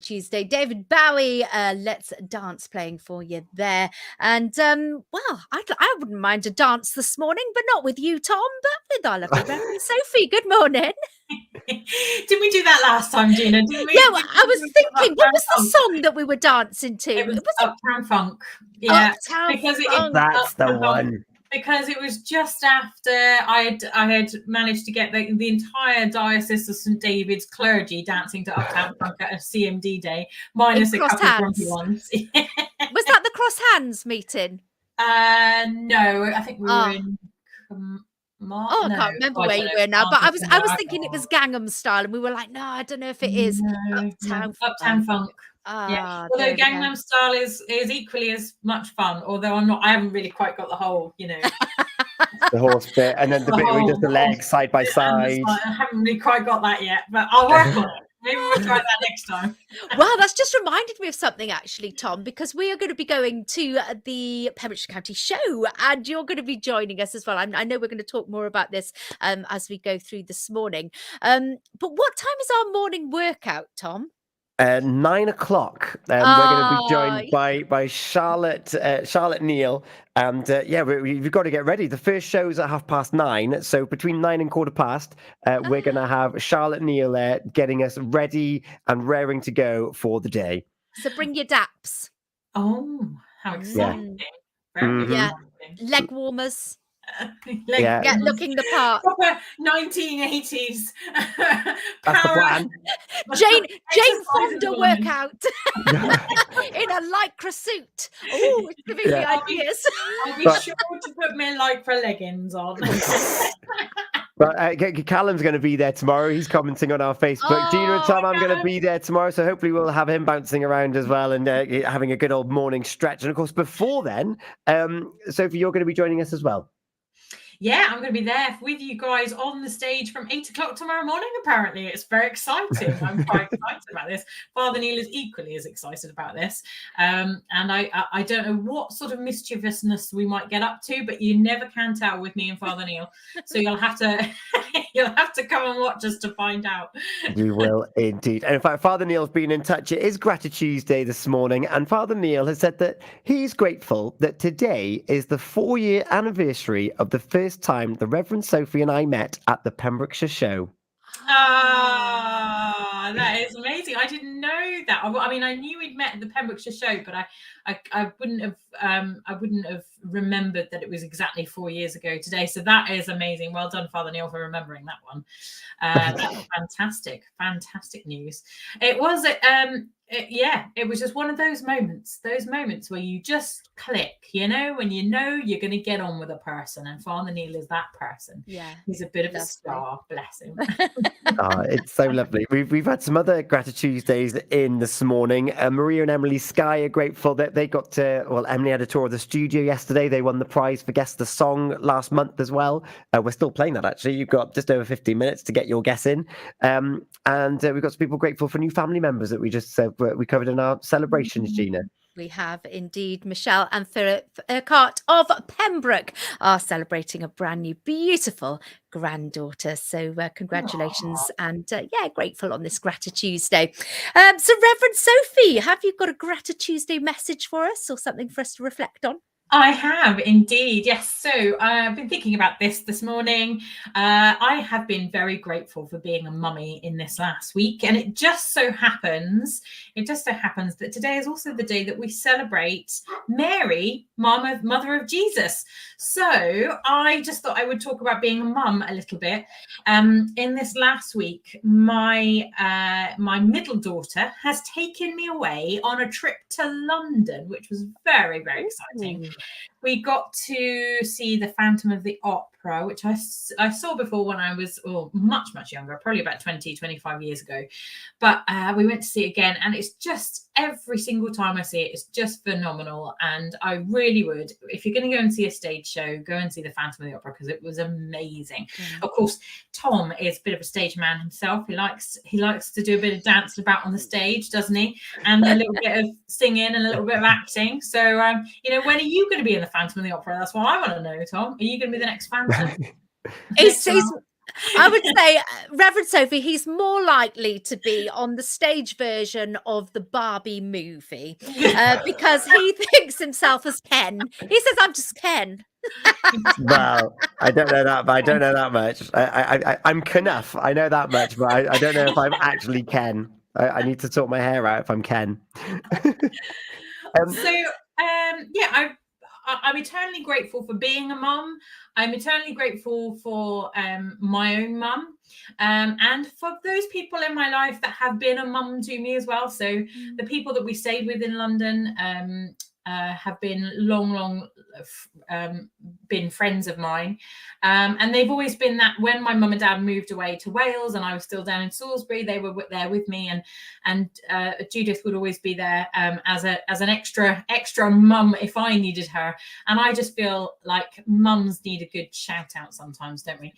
Grati-Tuesday. David Bowie, Let's Dance playing for you there. And, well, I wouldn't mind a dance this morning, but not with you, Tom, but with our lovely Rev Sophie. Good morning. Did we do that last time, Gina? Didn't we? Yeah, well, I was thinking, what was the song that we were dancing to? It was Uptown Funk. Yeah, Uptown Funk. That's the one. Because it was just after I had managed to get the entire Diocese of St David's clergy dancing to Uptown Funk at a CMD day, minus a couple of grumpy ones. Was that the Cross Hands meeting? No, I think we were in. I can't remember where you were now, but I was thinking it was Gangnam Style, and we were like, no, I don't know if it is. Uptown Funk. Yeah. Although Gangnam Style is equally as much fun, although I haven't really quite got the whole, the horse bit, and then the bit where he does the legs side by side. I haven't really quite got that yet, but I'll work on it. Maybe we'll try that next time. Well, that's just reminded me of something actually, Tom, because we are going to be going to the Pembrokeshire County Show, and you're going to be joining us as well. I know we're going to talk more about this as we go through this morning. But what time is our morning workout, Tom? 9 o'clock. We're going to be joined by Charlotte Neal, and we've got to get ready. The first show's at 9:30, so between 9 and 9:15, we're going to have Charlotte Neal there getting us ready and raring to go for the day. So bring your daps. Oh, how exciting! Yeah, leg warmers. Get looking the part. Proper 1980s. That's the plan. Jane Fonda workout in a lycra suit. Oh, it's giving me ideas. I'll be sure to put my lycra leggings on. But Callum's going to be there tomorrow. He's commenting on our Facebook. Gina and Tom, I'm going to be there tomorrow, so hopefully we'll have him bouncing around as well and having a good old morning stretch. And of course, before then, Sophie, you're going to be joining us as well. Yeah, I'm going to be there with you guys on the stage from 8 o'clock tomorrow morning, apparently. It's very exciting. I'm quite excited about this. Father Neil is equally as excited about this. And I don't know what sort of mischievousness we might get up to, but you never can tell with me and Father Neil. So you'll have to come and watch us to find out. You will indeed. And in fact, Father Neil's been in touch. It is Grati-Tuesday this morning, and Father Neil has said that he's grateful that today is the 4-year anniversary of the first time the Reverend Sophie and I met at the Pembrokeshire Show. That is amazing. I didn't know that. I mean, I knew we'd met at the Pembrokeshire Show, but I wouldn't have remembered that it was exactly 4 years ago today. So that is amazing. Well done, Father Neil, for remembering that one. That was fantastic news. It was it was just one of those moments where you just click, when you know you're going to get on with a person, and Father Neil is that person. Yeah, he's a bit of a star, bless him. It's so lovely. We've had some other Grati-Tuesdays in this morning. Maria and Emily Sky are grateful that they got to. Well, Emily had a tour of the studio yesterday. They won the prize for Guess the Song last month as well. We're still playing that actually. You've got just over 15 minutes to get your guess in. And we've got some people grateful for new family members that we just we covered in our celebrations, Gina. We have indeed. Michelle and Philip Urquhart of Pembroke are celebrating a brand new, beautiful granddaughter. So congratulations. And grateful on this Grati-Tuesday. So Reverend Sophie, have you got a Grati-Tuesday message for us or something for us to reflect on? I have indeed, yes. So I've been thinking about this morning. I have been very grateful for being a mummy in this last week, and it just so happens that today is also the day that we celebrate Mary, mother of Jesus. So I just thought I would talk about being a mum a little bit. In this last week, my middle daughter has taken me away on a trip to London, which was very, very exciting. We got to see the Phantom of the Opera, which I saw before when I was much, much younger, probably about 20, 25 years ago. But we went to see it again, and it's just every single time I see it, it's just phenomenal. And I really would, if you're going to go and see a stage show, go and see the Phantom of the Opera, because it was amazing. Of course, Tom is a bit of a stage man himself. He likes to do a bit of dancing about on the stage, doesn't he? And a little bit of singing and a little bit of acting. So, when are you going to be in the Phantom of the Opera? That's what I want to know, Tom. Are you going to be the next Phantom? I would say, Reverend Sophie, he's more likely to be on the stage version of the Barbie movie because he thinks himself as Ken. He says, "I'm just Ken." Well, I don't know that, but I don't know that much. I'm Knuff. I know that much, but I don't know if I'm actually Ken. I need to sort my hair out if I'm Ken. So yeah, I'm eternally grateful for being a mum. I'm eternally grateful for my own mum, and for those people in my life that have been a mum to me as well. So the people that we stayed with in London have been long been friends of mine, and they've always been that. When my mum and dad moved away to Wales and I was still down in Salisbury, they were there with me, and Judith would always be there as an extra mum if I needed her. And I just feel like mums need a good shout out sometimes, don't we?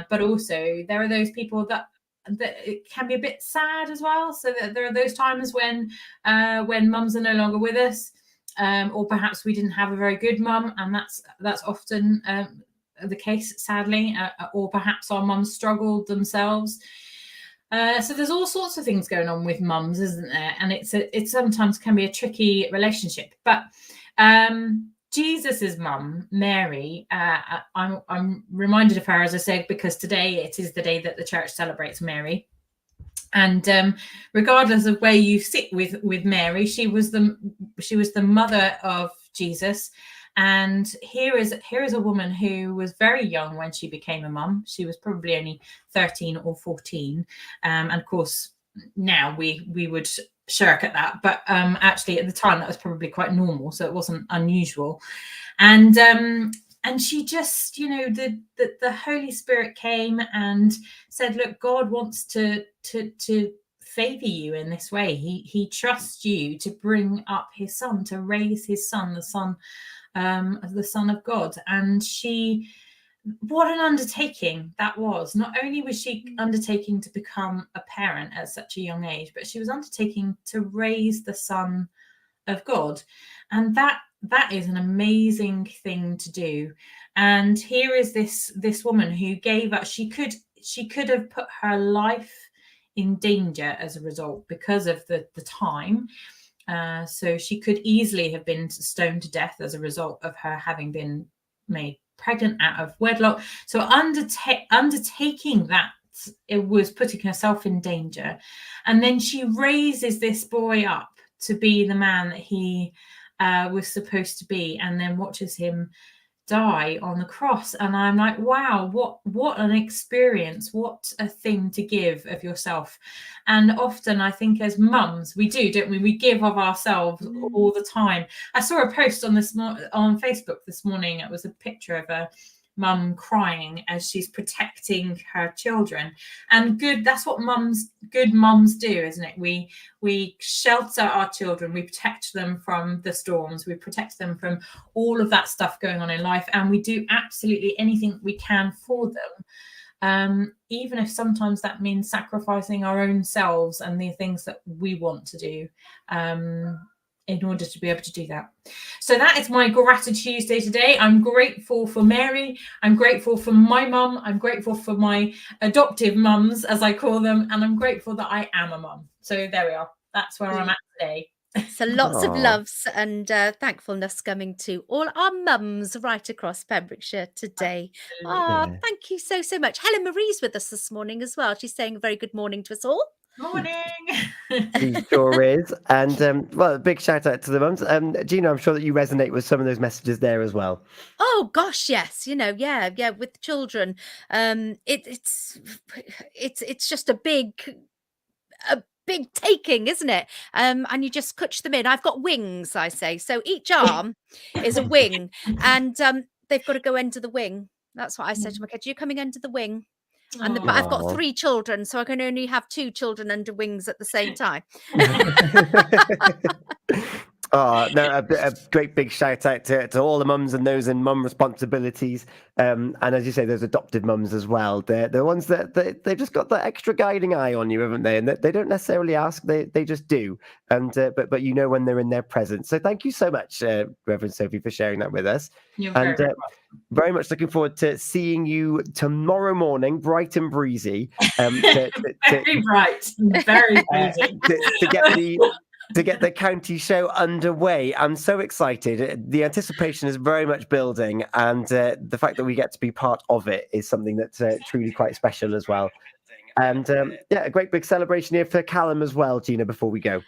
But also there are those people that it can be a bit sad as well. So that there are those times when mums are no longer with us, or perhaps we didn't have a very good mum, and that's often the case, sadly, or perhaps our mums struggled themselves. So there's all sorts of things going on with mums, isn't there? And it sometimes can be a tricky relationship. But Jesus's mum, Mary, I'm reminded of her, as I said, because today it is the day that the church celebrates Mary. And regardless of where you sit with Mary, she was the mother of Jesus. And here is a woman who was very young when she became a mum. She was probably only 13 or 14. And of course, now we would shirk at that. But actually, at the time, that was probably quite normal. So it wasn't unusual. And she just, the Holy Spirit came and said, look, God wants to favor you in this way. He trusts you to bring up his son, to raise his son, the son of God. And what an undertaking that was. Not only was she undertaking to become a parent at such a young age, but she was undertaking to raise the son of God. And that is an amazing thing to do. And here is this woman who gave up. She could have put her life in danger as a result because of the time. So she could easily have been stoned to death as a result of her having been made pregnant out of wedlock. So undertaking that, it was putting herself in danger. And then she raises this boy up to be the man that he was supposed to be, and then watches him die on the cross. And I'm like, wow, what an experience, what a thing to give of yourself. And often I think as mums, we do, don't we? We give of ourselves all the time. I saw a post on Facebook this morning. It was a picture of a mum crying as she's protecting her children. And that's what good mums do, isn't it? We shelter our children, we protect them from the storms, we protect them from all of that stuff going on in life, and we do absolutely anything we can for them, even if sometimes that means sacrificing our own selves and the things that we want to do, in order to be able to do that. So that is my Grati-Tuesday today. I'm grateful for Mary. I'm grateful for my mum. I'm grateful for my adoptive mums, as I call them. And I'm grateful that I am a mum. So there we are. That's where I'm at today. So lots of loves and thankfulness coming to all our mums right across Pembrokeshire today. Oh, thank you so much. Helen Marie's with us this morning as well. She's saying a very good morning to us all. Morning. She sure is. And well, a big shout out to the mums. Gina, I'm sure that you resonate with some of those messages there as well. Oh gosh, yes. Yeah, with children. It's just a big taking, isn't it? And you just cutch them in. I've got wings, I say. So each arm is a wing, and they've got to go into the wing. That's what I said to my kids. You're coming under the wing. But I've got 3 children, so I can only have 2 children under wings at the same time. Oh, no, a great big shout out to all the mums and those in mum responsibilities. And as you say, those adopted mums as well. They're the ones that they've just got that extra guiding eye on you, haven't they? And they don't necessarily ask, they just do. And but you know when they're in their presence. So thank you so much, Reverend Sophie, for sharing that with us. You're And very very much looking forward to seeing you tomorrow morning, bright and breezy. very bright, very breezy. To get the county show underway. I'm so excited. The anticipation is very much building, and the fact that we get to be part of it is something that's truly quite special as well. And a great big celebration here for Callum as well, Gina, before we go.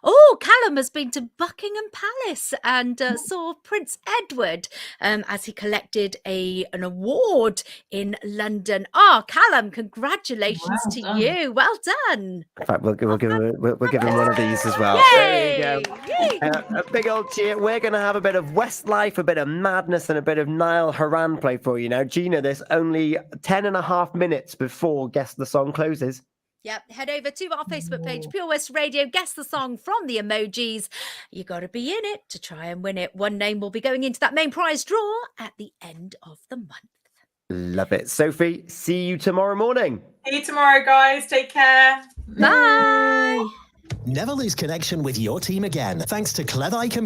Oh, Callum has been to Buckingham Palace and saw Prince Edward as he collected an award in London. Oh, Callum, congratulations to you. Well done. In fact, we'll give him one of these as well. Yay! There you go. A big old cheer. We're going to have a bit of Westlife, a bit of madness, and a bit of Niall Horan play for you now. Gina, there's only 10.5 minutes before Guess the Song closes. Yep, head over to our Facebook page, Pure West Radio, guess the song from the emojis. You got to be in it to try and win it. One name will be going into that main prize draw at the end of the month. Love it. Sophie, see you tomorrow morning. See you tomorrow, guys. Take care. Bye. Never lose connection with your team again, thanks to Clever Eye Community.